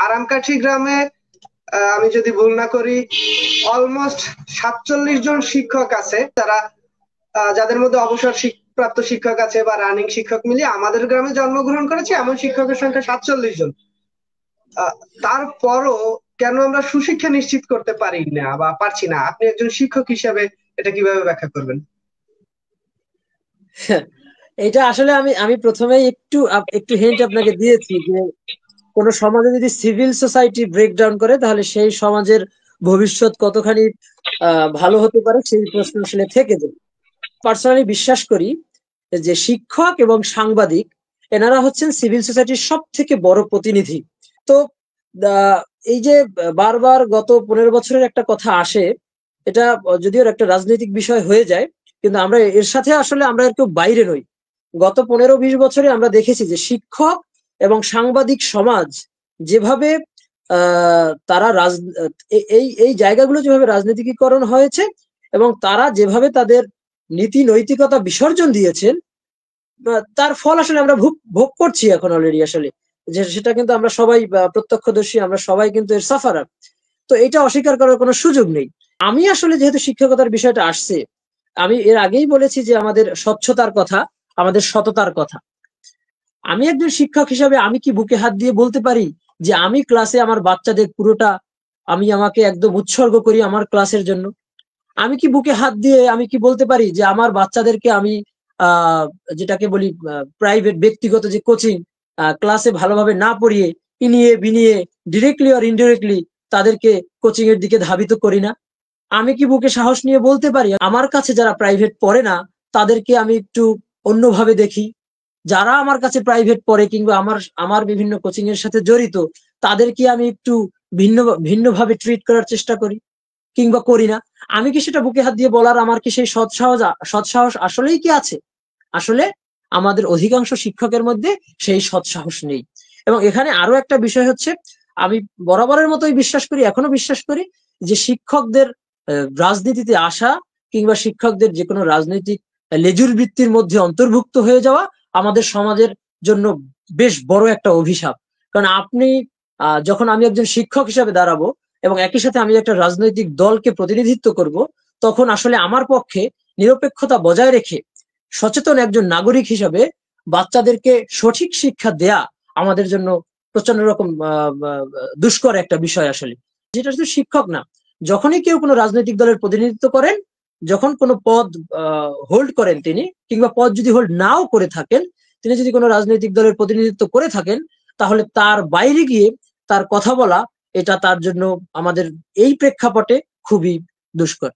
আরামকাঠি গ্রামে আমি যদি ভুল না করি অলমোস্ট 47 জন শিক্ষক আছে, তারা যাদের মধ্যে অবসর প্রাপ্ত শিক্ষক আছে বা রানিং শিক্ষক মিলিয়ে আমাদের গ্রামে জন্মগ্রহণ করেছে এমন শিক্ষকের সংখ্যা 47 জন। তারপরও কেন আমরা সুশিক্ষা নিশ্চিত করতে পারি না বা পারছি না, আপনি একজন শিক্ষক হিসেবে এটা কিভাবে ব্যাখ্যা করবেন? এটা আসলে আমি আমি প্রথমেই একটু একটু হিন্ট আপনাকে দিয়েছি যে কোন সমাজে যদি সিভিল সোসাইটি ব্রেকডাউন করে তাহলে সেই সমাজের ভবিষ্যৎ কতখানি ভালো হতে পারে সেই প্রশ্ন আসলে থেকে যায়। পার্সোনালি বিশ্বাস করি যে শিক্ষক এবং সাংবাদিক এনারা হচ্ছেন সিভিল সোসাইটির সব থেকে বড় প্রতিনিধি। তো এই যে বারবার গত 15 বছরের একটা কথা আসে, এটা যদিও একটা রাজনৈতিক বিষয় হয়ে যায়, কিন্তু আমরা এর সাথে আসলে আমরা কেউ বাইরে নই। গত 15-20 বছরে আমরা দেখেছি যে শিক্ষক এবং সাংবাদিক সমাজ যেভাবে তারা এই জায়গাগুলো যেভাবে রাজনীতিকীকরণ হয়েছে এবং তারা যেভাবে তাদের নীতি নৈতিকতা বিসর্জন দিয়েছেন, তার ফল আসলে আমরা ভোগ করছি এখন অলরেডি। আসলে যে সেটা কিন্তু আমরা সবাই প্রত্যক্ষদর্শী, আমরা সবাই কিন্তু এর সাফারার। তো এটা অস্বীকার করার কোনো সুযোগ নেই। আমি আসলে যেহেতু শিক্ষকতার বিষয়টা আসছে, আমি এর আগেই বলেছি যে আমাদের স্বচ্ছতার কথা, আমাদের সততার কথা। আমি একজন শিক্ষক হিসাবে আমি কি বুকে হাত দিয়ে বলতে পারি যে আমি ক্লাসে আমার বাচ্চাদের পুরোটা আমাকে একদম উৎসর্গ করি আমার ক্লাসের জন্য? আমি কি বুকে হাত দিয়ে আমি কি বলতে পারি যে আমার বাচ্চাদেরকে আমি যেটাকে বলি প্রাইভেট ব্যক্তিগত যে কোচিং ক্লাসে ভালোভাবে না পড়িয়ে ইনিয়ে বিনিয়ে ডিরেক্টলি আর ইনডিরেক্টলি তাদেরকে কোচিং এর দিকে ধাবিত করি না? আমি কি বুকে সাহস নিয়ে বলতে পারি আমার কাছে যারা প্রাইভেট পড়ে না তাদেরকে আমি একটু অন্যভাবে দেখি, যারা আমার কাছে প্রাইভেট পড়ে কিংবা আমার বিভিন্ন কোচিং এর সাথে জড়িত তাদেরকে আমি একটু ভিন্নভাবে ট্রিট করার চেষ্টা করি কিংবা করি না? আমি কি সেটা বুকে হাত দিয়ে বলার আমার কি সেই সৎসাহস আসলেই কি আছে? আসলে আমাদের অধিকাংশ শিক্ষকের মধ্যে সেই সৎসাহস নেই। এবং এখানে আরো একটা বিষয় হচ্ছে, আমি বরাবরের মতোই বিশ্বাস করি, এখনো বিশ্বাস করি যে শিক্ষকদের রাজনীতিতে আসা কিংবা শিক্ষকদের যে কোনো রাজনৈতিক লেজুর বৃত্তির মধ্যে অন্তর্ভুক্ত হয়ে যাওয়া আমাদের সমাজের জন্য বেশ বড় একটা অভিশাপ। কারণ আপনি যখন আমি একজন শিক্ষক হিসেবে দাঁড়াবো এবং একই সাথে আমি একটা রাজনৈতিক দলকে প্রতিনিধিত্ব করব, তখন আসলে আমার পক্ষে নিরপেক্ষতা বজায় রেখে সচেতন একজন নাগরিক হিসাবে বাচ্চাদেরকে সঠিক শিক্ষা দেয়া আমাদের জন্য প্রচন্ড রকম দুষ্কর একটা বিষয় আসলে। যেটা শুধু শিক্ষক না, যখনই কেউ কোনো রাজনৈতিক দলের প্রতিনিধিত্ব করেন, যখন কোনো পদ হোল্ড করেন তিনি, কিংবা পদ যদি হোল্ড নাও করে থাকেন, তিনি যদি কোনো রাজনৈতিক দলের প্রতিনিধিত্ব করে থাকেন, তাহলে তার বাইরে গিয়ে তার কথা বলা এটা তার জন্য আমাদের এই প্রেক্ষাপটে খুবই দুষ্কর।